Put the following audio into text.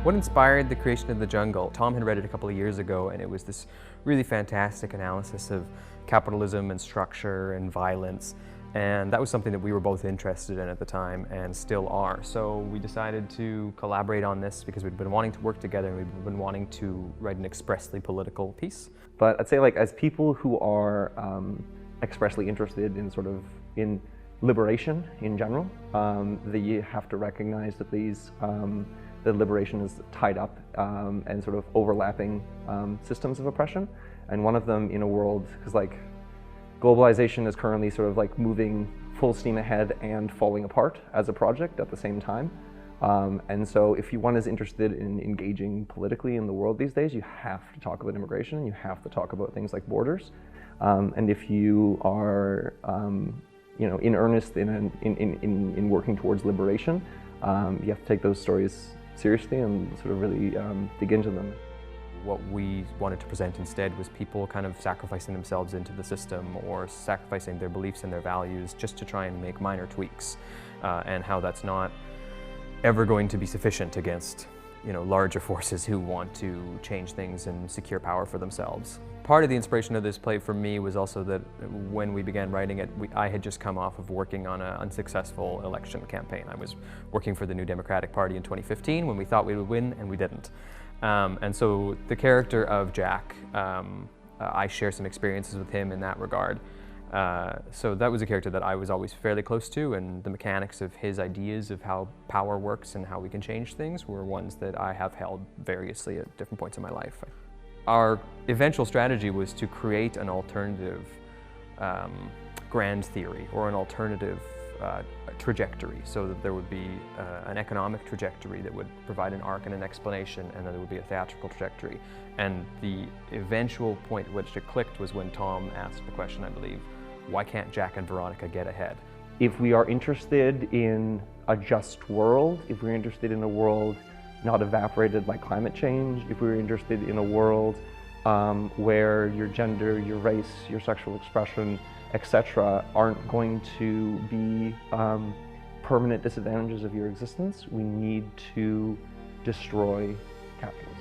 What inspired the creation of The Jungle? Tom had read it a couple of years ago, and it was this really fantastic analysis of capitalism and structure and violence. And that was something that we were both interested in at the time and still are. So we decided to collaborate on this because we'd been wanting to work together and we'd been wanting to write an expressly political piece. But I'd say, like, as people who are expressly interested in in liberation in general, that you have to recognize that the liberation is tied up and sort of overlapping systems of oppression. And one of them in a world, because like globalization is currently sort of like moving full steam ahead and falling apart as a project at the same time. And so if one is interested in engaging politically in the world these days, you have to talk about immigration, and you have to talk about things like borders. And if you are in earnest in working towards liberation, you have to take those stories seriously and sort of really dig into them. What we wanted to present instead was people kind of sacrificing themselves into the system or sacrificing their beliefs and their values just to try and make minor tweaks, and how that's not ever going to be sufficient against larger forces who want to change things and secure power for themselves. Part of the inspiration of this play for me was also that when we began writing it, I had just come off of working on an unsuccessful election campaign. I was working for the New Democratic Party in 2015 when we thought we would win and we didn't. And so the character of Jack, I share some experiences with him in that regard. So that was a character that I was always fairly close to, and the mechanics of his ideas of how power works and how we can change things were ones that I have held variously at different points in my life. Our eventual strategy was to create an alternative grand theory or an alternative trajectory, so that there would be an economic trajectory that would provide an arc and an explanation, and then there would be a theatrical trajectory. And the eventual point at which it clicked was when Tom asked the question, I believe, why can't Jack and Veronica get ahead? If we are interested in a just world, if we're interested in a world not evaporated by climate change, if we're interested in a world where your gender, your race, your sexual expression, etc. aren't going to be permanent disadvantages of your existence, we need to destroy capitalism.